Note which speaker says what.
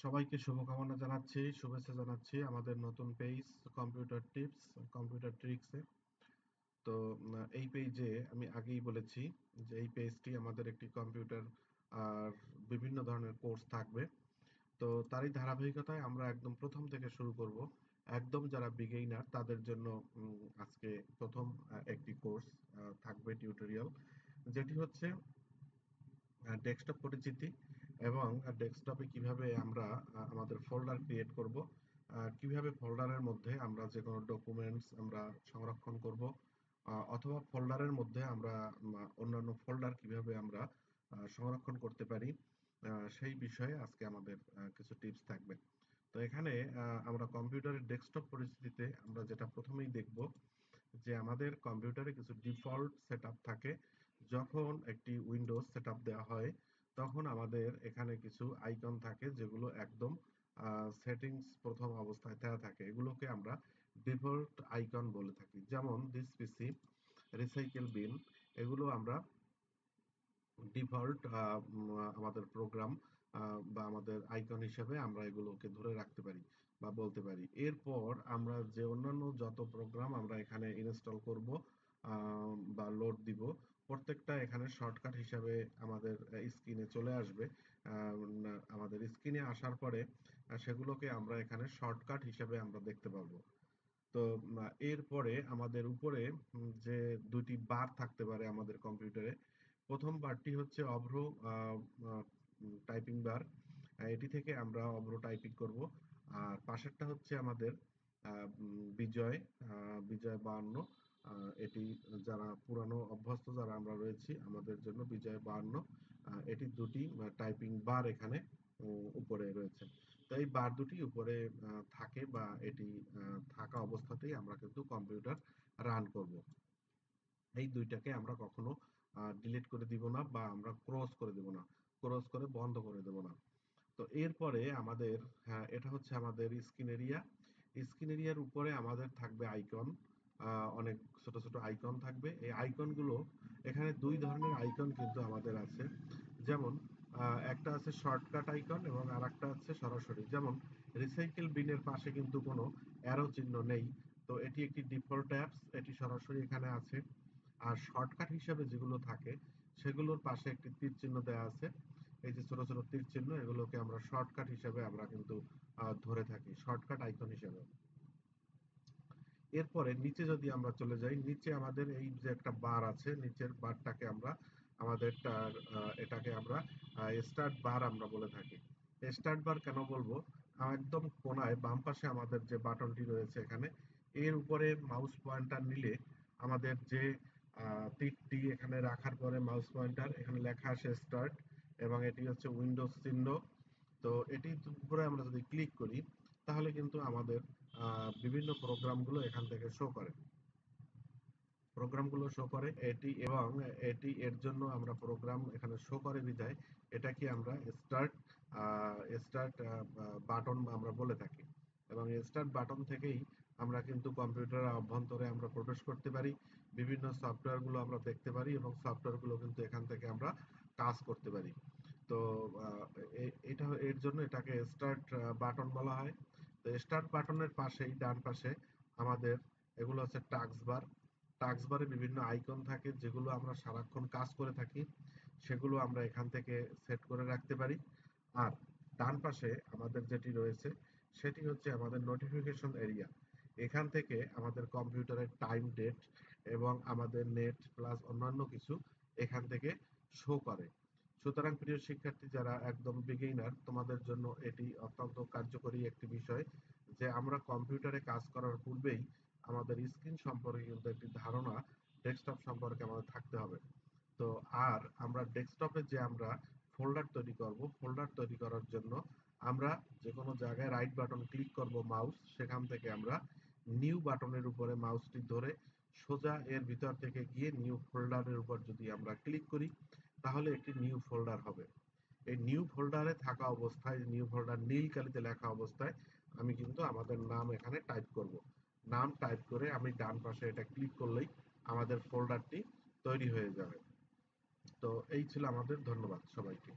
Speaker 1: সবাইকে শুভকামনা জানাচ্ছি, শুভেচ্ছা জানাচ্ছি আমাদের নতুন পেজ কম্পিউটার টিপস, কম্পিউটার ট্রিক্সে। তো এই পেজে আমি আগেই বলেছি যে এই পেজটি আমাদের একটি কম্পিউটার আর বিভিন্ন ধরনের কোর্স থাকবে। তো তারই ধারাবাহিকতায় আমরা একদম প্রথম থেকে শুরু করব। একদম যারা বিগিনার তাদের জন্য আজকে প্রথম একটি কোর্স থাকবে টিউটোরিয়াল, যেটি হচ্ছে ডেস্কটপ পরিচিতি এবং ডেস্কটপে কিভাবে আমরা আমাদের ফোল্ডার ক্রিয়েট করব, কিভাবে ফোল্ডারের মধ্যে আমরা যে কোনো ডকুমেন্টস আমরা সংরক্ষণ করব, অথবা ফোল্ডারের মধ্যে আমরা অন্যান্য ফোল্ডার কিভাবে আমরা সংরক্ষণ করতে পারি, সেই বিষয়ে আজকে আমাদের কিছু টিপস থাকবে। তো এখানে আমরা কম্পিউটারের ডেস্কটপ পরিস্থিতিতে আমরা যেটা প্রথমেই দেখব যে আমাদের কম্পিউটারে কিছু ডিফল্ট সেটআপ থাকে। যখন একটি উইন্ডোজ সেটআপ দেওয়া হয় তখন আমাদের এখানে কিছু আইকন থাকে যেগুলো একদম সেটিংস প্রথম অবস্থায় দেওয়া থাকে, এগুলোকে আমরা ডিফল্ট আইকন বলে থাকি। যেমন দিস পিসি, রিসাইকেল বিন, এগুলো আমরা ডিফল্ট আমাদের প্রোগ্রাম বা আমাদের আইকন হিসেবে আমরা এগুলোকে ধরে রাখতে পারি বা বলতে পারি। এরপর আমরা যে অন্যান্য যত প্রোগ্রাম আমরা এখানে ইনস্টল করব বা লোড দিব, প্রত্যেকটা এখানে শর্টকাট হিসাবে আমাদের স্ক্রিনে চলে আসবে। আমাদের স্ক্রিনে আসার পরে সেগুলোকে আমরা এখানে শর্টকাট হিসাবে আমরা দেখতে পাবো। তো এরপরে আমাদের উপরে যে দুটি বার থাকতে পারে আমাদের কম্পিউটারে, প্রথম বারটি হচ্ছে অভ্র টাইপিং বার। এটি থেকে আমরা অভ্র টাইপিং করব। আর পাশেরটা হচ্ছে আমাদের বিজয়, বিজয় 52। এটি যারা পুরানো অভ্যস্ত যারা আমরা রয়েছি আমাদের জন্য বিজয় 52। এটি দুটি টাইপিং বার এখানে উপরে রয়েছে। তো এই বার দুটি উপরে থাকে বা এটি থাকা অবস্থাতেই আমরা কিন্তু কম্পিউটার রান করব। এই দুইটাকে আমরা কখনো ডিলিট করে দিব না বা আমরা ক্রস করে দেব না, ক্রস করে বন্ধ করে দেব না। তো এরপরে আমাদের, হ্যাঁ, এটা হচ্ছে আমাদের স্ক্রিন এরিয়া। স্ক্রিন এরিয়ার উপরে আমাদের থাকবে আইকন, অনেক ছোট ছোট আইকন থাকবে। এই আইকনগুলো এখানে দুই ধরনের আইকন কিন্তু আমাদের আছে। যেমন একটা আছে শর্টকাট আইকন এবং আর একটা আছে সরাসরি। যেমন রিসাইকেল বিনের পাশে কিন্তু কোনো অ্যারো চিহ্ন নেই, তো এটি একটি ডিফল্ট অ্যাপস, এটি সরাসরি এখানে আছে। আর শর্টকাট হিসেবে যেগুলো থাকে সেগুলোর পাশে একটি তীর চিহ্ন দেওয়া আছে। এই যে ছোট ছোট তীর চিহ্ন, এগুলোকে আমরা শর্টকাট হিসেবে আমরা কিন্তু ধরে থাকি, শর্টকাট আইকন হিসেবে। এরপরে নিচে যদি আমরা চলে যাই, নিচে আমাদের এই যে একটা বার আছে, নিচের বারটাকে আমরা আমাদের এটাকে আমরা স্টার্ট বার আমরা বলে থাকি। স্টার্ট বার কেন বলবো, একদম কোনায় বাম পাশে আমাদের যে বাটনটি রয়েছে এখানে, এর উপরে মাউস পয়েন্টার নিলে আমাদের যে তীরটি এখানে রাখার পরে মাউস পয়েন্টার এখানে লেখা আসে স্টার্ট, এবং এটি হচ্ছে উইন্ডোজ চিহ্ন। তো এটির উপরে আমরা যদি ক্লিক করি তাহলে কিন্তু আমাদের বিভিন্ন প্রোগ্রামগুলো এখান থেকে শো করে, প্রোগ্রামগুলো শো করে এটি, এবং এটি এর জন্য আমরা প্রোগ্রাম এখানে শো করে বিধায় এটাকে আমরা স্টার্ট স্টার্ট বাটন আমরা বলে থাকি। এবং স্টার্ট বাটন থেকেই আমরা কিন্তু কম্পিউটারের অভ্যন্তরে আমরা প্রবেশ করতে পারি, বিভিন্ন সফটওয়্যারগুলো আমরা দেখতে পারি এবং সফটওয়্যারগুলো কিন্তু এখান থেকে আমরা কাজ করতে পারি। তো এটা এর জন্য এটাকে স্টার্ট বাটন বলা হয়। তো স্টার্ট বাটনের পাশেই ডান পাশে আমাদের এগুলো হচ্ছে টাস্ক বার। টাস্ক বারে বিভিন্ন আইকন থাকে যেগুলো আমরা সারাক্ষণ কাজ করে থাকি, সেগুলো আমরা এখান থেকে সেট করে রাখতে পারি। আর ডান পাশে আমাদের যেটি রয়েছে সেটি হচ্ছে আমাদের নোটিফিকেশন এরিয়া। এখান থেকে আমাদের কম্পিউটারের টাইম ডেট এবং আমাদের নেট প্লাস অন্যান্য কিছু এখান থেকে শো করে। সুতরাং প্রিয় শিক্ষার্থী যারা একদম বিগিনার, তোমাদের জন্য এটি অত্যন্ত কার্যকরী একটি বিষয় যে আমরা কম্পিউটারে কাজ করার পূর্বেই আমাদের স্ক্রিন সম্পর্কে কিন্তু একটি ধারণা ডেস্কটপ সম্পর্কে আমাদের থাকতে হবে। তো আর আমরা ডেস্কটপে যে আমরা ফোল্ডার তৈরি করব, ফোল্ডার তৈরি করার জন্য আমরা যে কোনো জায়গায় রাইট বাটন ক্লিক করব মাউস, সেখান থেকে আমরা নিউ বাটনের উপরে মাউসটি ধরে সোজা এর ভিতর থেকে গিয়ে নিউ ফোল্ডারের উপর যদি আমরা ক্লিক করি তাহলে একটি নিউ ফোল্ডার হবে। এই নিউ ফোল্ডারে থাকা অবস্থায়, নিউ ফোল্ডার নীল কালিতে লেখা অবস্থায় আমি কিন্তু আমাদের নাম এখানে টাইপ করব। নাম টাইপ করে আমি ডান পাশে এটা ক্লিক করলেই আমাদের ফোল্ডারটি তৈরি হয়ে যাবে। তো এই ছিল আমাদের, ধন্যবাদ সবাইকে।